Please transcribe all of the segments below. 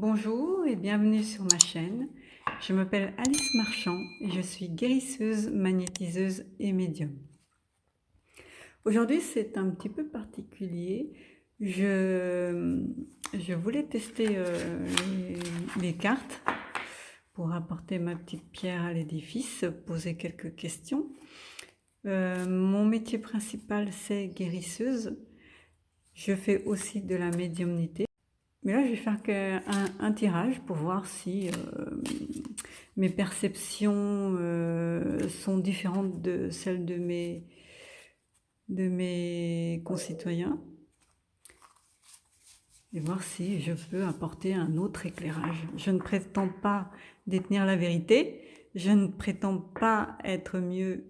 Bonjour et bienvenue sur ma chaîne. Je m'appelle Alice Marchand et je suis guérisseuse, magnétiseuse et médium. Aujourd'hui, c'est un petit peu particulier. Je voulais tester les cartes pour apporter ma petite pierre à l'édifice, poser quelques questions. Mon métier principal, c'est guérisseuse. Je fais aussi de la médiumnité. Mais là, je vais faire un tirage pour voir si mes perceptions sont différentes de celles de mes concitoyens. Et voir si je peux apporter un autre éclairage. Je ne prétends pas détenir la vérité. Je ne prétends pas être mieux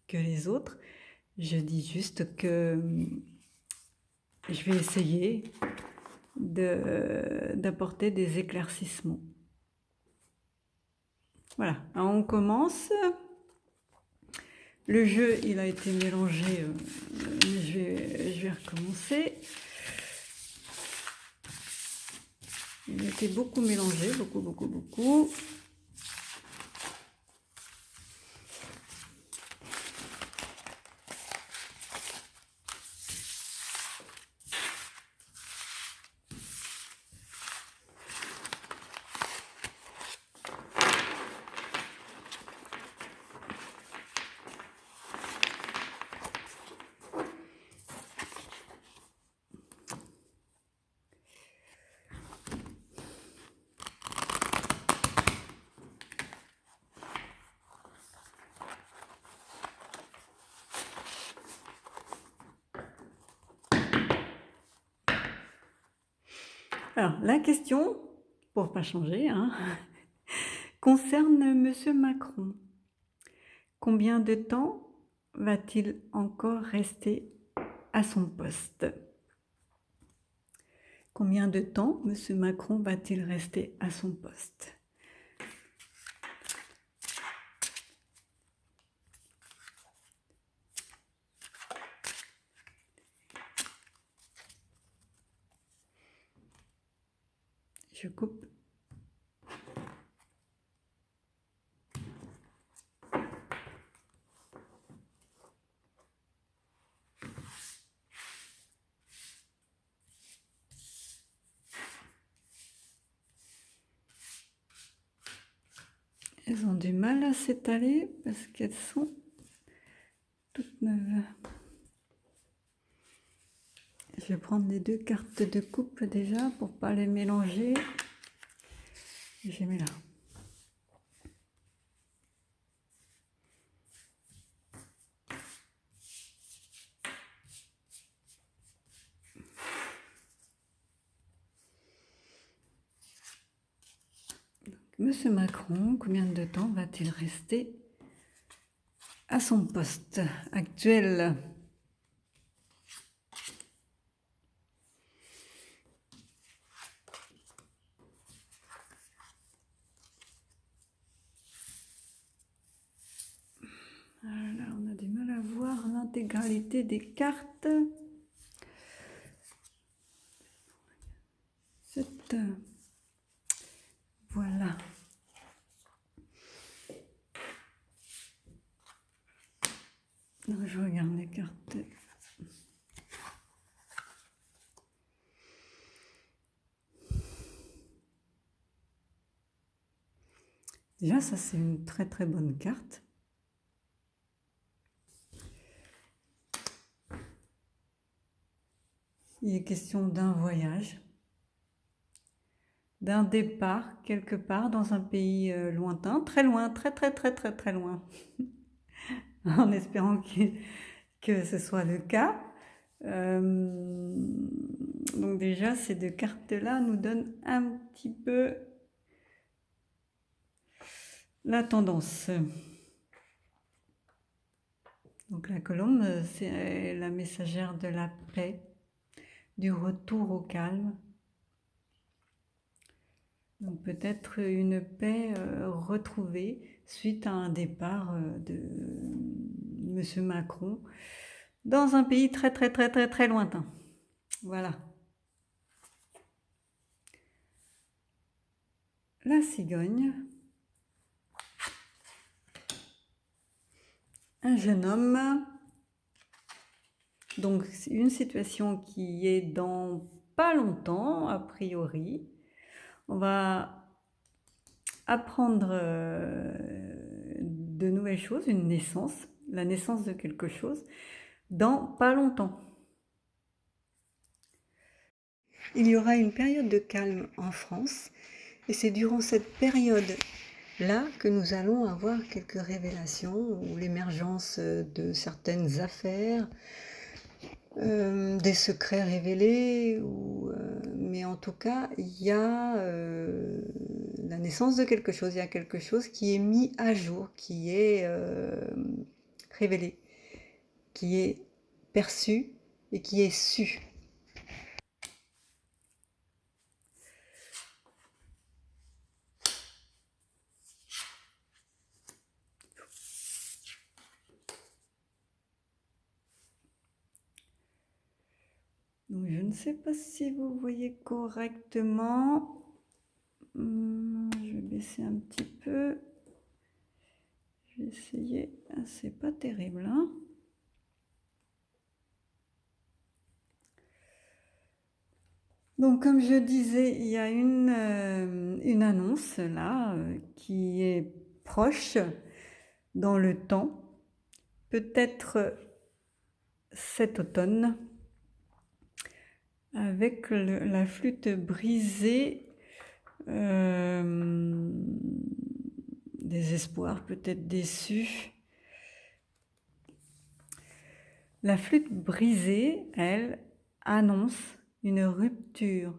que les autres. Je dis juste que je vais essayer d'apporter des éclaircissements. Voilà, alors on commence. Le jeu, il a été mélangé, je vais recommencer. Il a été beaucoup mélangé, beaucoup. Alors, la question, pour ne pas changer, concerne Monsieur Macron. Combien de temps va-t-il encore rester à son poste? Combien de temps Monsieur Macron va-t-il rester à son poste? Je coupe. Elles ont du mal à s'étaler parce qu'elles sont toutes neuves. Je vais prendre les deux cartes de coupe déjà pour ne pas les mélanger. Je les mets là. Monsieur Macron, combien de temps va-t-il rester à son poste actuel? Là, on a du mal à voir l'intégralité des cartes. Voilà. Donc, je regarde les cartes. Déjà, ça, c'est une très très bonne carte. Il est question d'un voyage, d'un départ quelque part dans un pays lointain, très loin, très loin, en espérant que ce soit le cas. Donc déjà, ces deux cartes-là nous donnent un petit peu la tendance. Donc la colombe, c'est la messagère de la paix, du retour au calme. Donc peut-être une paix retrouvée suite à un départ de Monsieur Macron dans un pays très lointain. Voilà. la cigogne, un jeune homme, donc c'est une situation qui est dans pas longtemps, a priori. On va apprendre de nouvelles choses, une naissance, la naissance de quelque chose, dans pas longtemps. Il y aura une période de calme en France, et c'est durant cette période-là que nous allons avoir quelques révélations ou l'émergence de certaines affaires, des secrets révélés, mais en tout cas, il y a la naissance de quelque chose, il y a quelque chose qui est mis à jour, qui est révélé, qui est perçu et qui est su. Donc, je ne sais pas si vous voyez correctement. Je vais baisser un petit peu. Je vais essayer. C'est pas terrible, hein? Donc, comme je disais, il y a une annonce là qui est proche dans le temps, peut-être cet automne, avec la flûte brisée, des espoirs peut-être déçus. La flûte brisée, elle, annonce une rupture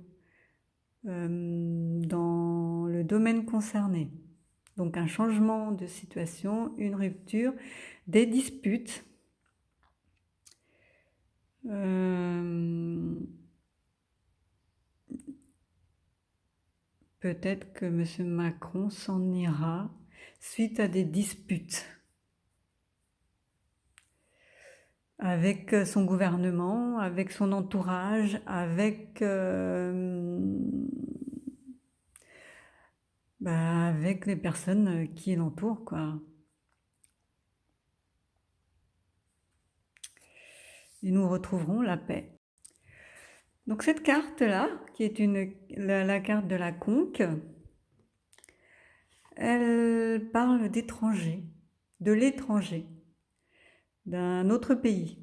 dans le domaine concerné. Donc un changement de situation, une rupture, des disputes. Peut-être que M. Macron s'en ira suite à des disputes avec son gouvernement, avec son entourage, avec les personnes qui l'entourent, quoi. Et nous retrouverons la paix. Donc cette carte-là, qui est la carte de la conque, elle parle d'étranger, de l'étranger, d'un autre pays.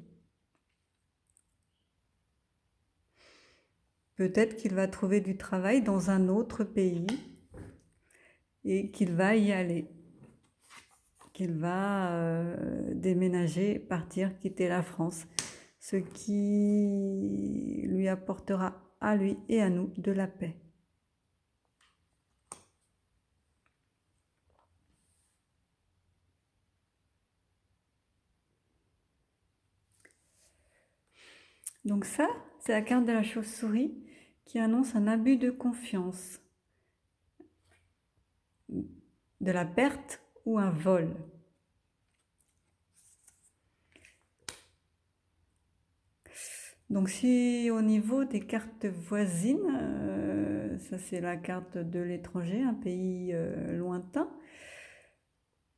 Peut-être qu'il va trouver du travail dans un autre pays et qu'il va y aller, qu'il va déménager, partir, quitter la France, ce qui lui apportera à lui et à nous de la paix. Donc ça, c'est la carte de la chauve-souris qui annonce un abus de confiance, de la perte ou un vol. Donc si au niveau des cartes voisines, ça c'est la carte de l'étranger, un pays lointain,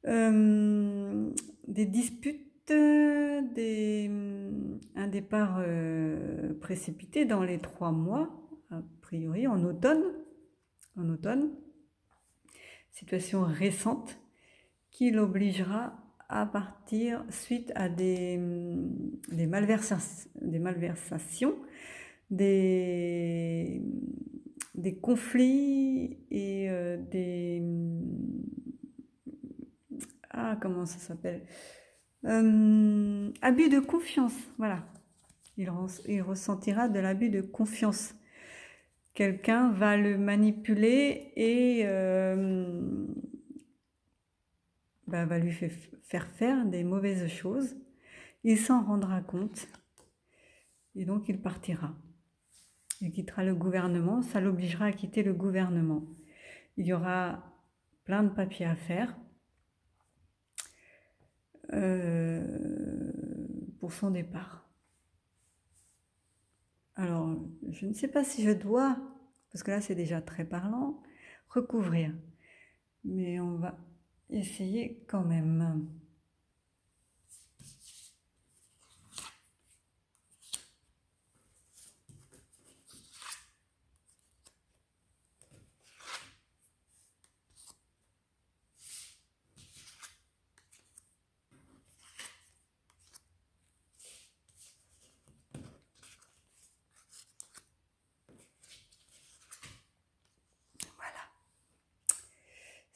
des disputes, un départ précipité dans les 3 mois, a priori en automne, situation récente qui l'obligera à partir suite à des malversations, des conflits et comment ça s'appelle, abus de confiance, voilà. Il ressentira de l'abus de confiance. Quelqu'un va le manipuler et va lui faire des mauvaises choses. Il s'en rendra compte et donc il partira. Il quittera le gouvernement, ça l'obligera à quitter le gouvernement. Il y aura plein de papiers à faire pour son départ. Alors, je ne sais pas si je dois, parce que là c'est déjà très parlant, recouvrir. Mais on va essayer quand même.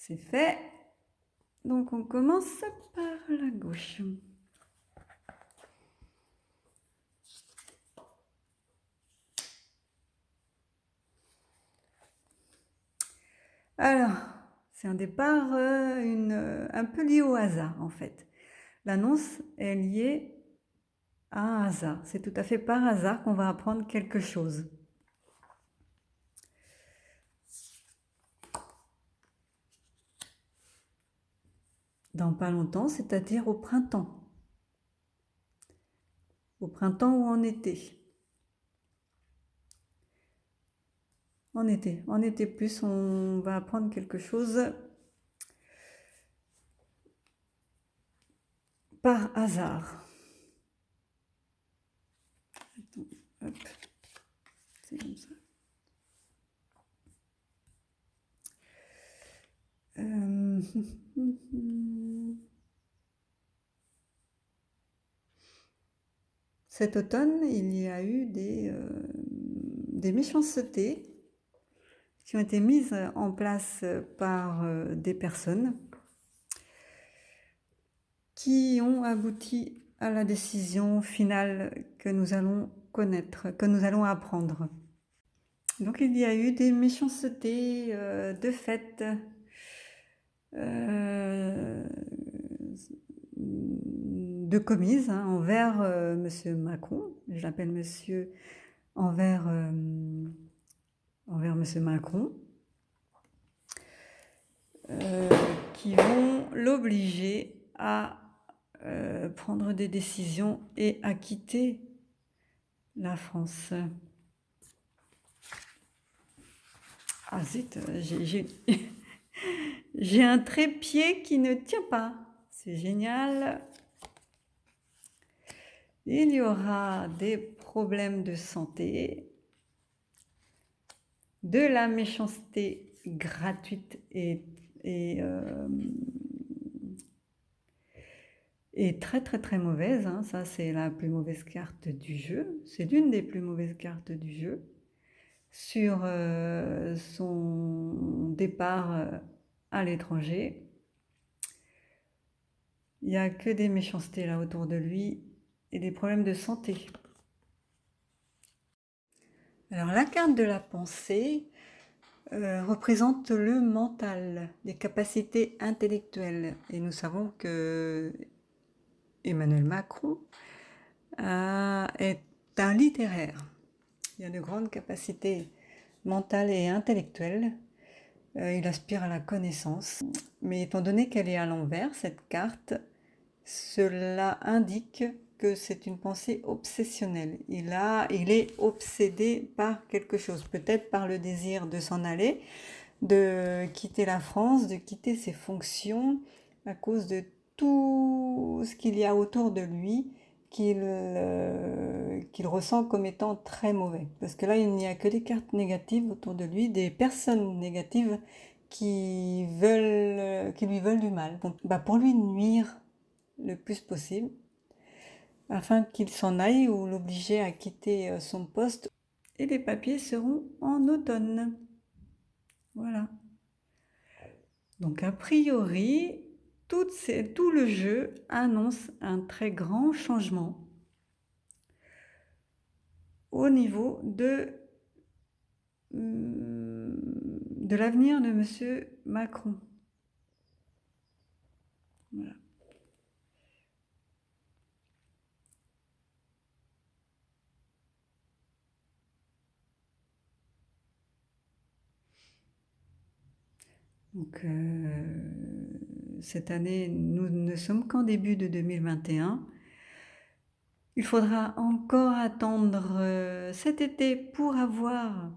C'est fait. Donc on commence par la gauche. Alors, c'est un départ un peu lié au hasard en fait. L'annonce est liée à un hasard. C'est tout à fait par hasard qu'on va apprendre quelque chose. Dans pas longtemps, c'est-à-dire au printemps. Au printemps ou en été. En été plus, on va apprendre quelque chose par hasard. Attends, hop, c'est comme ça. Cet automne, il y a eu des méchancetés qui ont été mises en place par des personnes qui ont abouti à la décision finale que nous allons connaître, que nous allons apprendre. Donc il y a eu des méchancetés de fait de commises envers Monsieur Macron. Je l'appelle Monsieur envers Monsieur Macron, qui vont l'obliger à prendre des décisions et à quitter la France. Ah zut, j'ai un trépied qui ne tient pas. C'est génial. Il y aura des problèmes de santé, de la méchanceté gratuite et très très très mauvaise. Ça, c'est la plus mauvaise carte du jeu. C'est l'une des plus mauvaises cartes du jeu. Sur son départ à l'étranger. Il n'y a que des méchancetés là autour de lui et des problèmes de santé. Alors la carte de la pensée représente le mental, les capacités intellectuelles. Et nous savons que Emmanuel Macron est un littéraire. Il a de grandes capacités mentales et intellectuelles. Il aspire à la connaissance. Mais étant donné qu'elle est à l'envers, cette carte, cela indique que c'est une pensée obsessionnelle. Il est obsédé par quelque chose, peut-être par le désir de s'en aller, de quitter la France, de quitter ses fonctions à cause de tout ce qu'il y a autour de lui qu'il ressent comme étant très mauvais. Parce que là, il n'y a que des cartes négatives autour de lui, des personnes négatives qui lui veulent du mal. Donc, pour lui nuire le plus possible, afin qu'il s'en aille ou l'obliger à quitter son poste. Et les papiers seront en automne. Voilà. Donc a priori, tout le jeu annonce un très grand changement au niveau de l'avenir de Monsieur Macron. Voilà. Donc cette année, nous ne sommes qu'en début de 2021. Il faudra encore attendre cet été pour avoir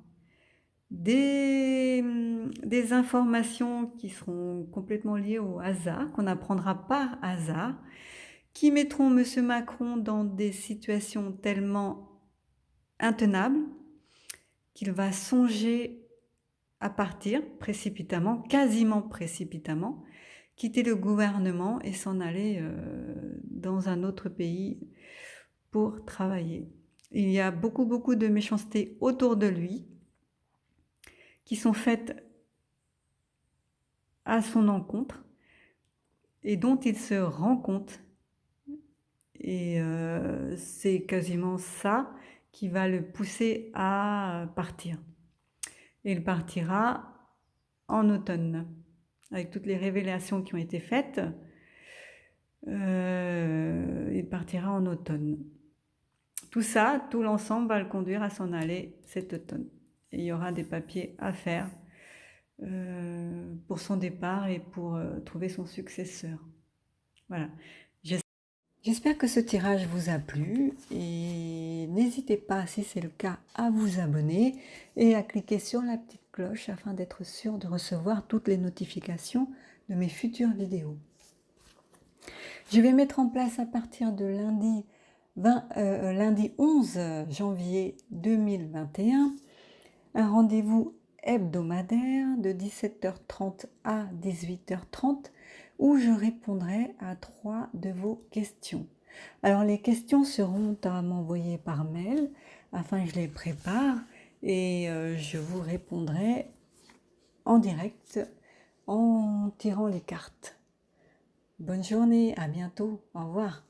des des informations qui seront complètement liées au hasard, qu'on apprendra par hasard, qui mettront Monsieur Macron dans des situations tellement intenables qu'il va songer à partir précipitamment, quasiment précipitamment, quitter le gouvernement et s'en aller dans un autre pays pour travailler. Il y a beaucoup de méchanceté autour de lui qui sont faites à son encontre et dont il se rend compte. Et c'est quasiment ça qui va le pousser à partir. Et il partira en automne. Avec toutes les révélations qui ont été faites, il partira en automne. Tout ça, tout l'ensemble va le conduire à s'en aller cet automne. Et il y aura des papiers à faire pour son départ et pour trouver son successeur. Voilà. J'espère que ce tirage vous a plu et n'hésitez pas, si c'est le cas, à vous abonner et à cliquer sur la petite cloche afin d'être sûr de recevoir toutes les notifications de mes futures vidéos. Je vais mettre en place à partir de lundi 11 janvier 2021 un rendez-vous hebdomadaire de 17h30 à 18h30 où je répondrai à 3 de vos questions. Alors les questions seront à m'envoyer par mail afin que je les prépare et je vous répondrai en direct en tirant les cartes. Bonne journée, à bientôt, au revoir.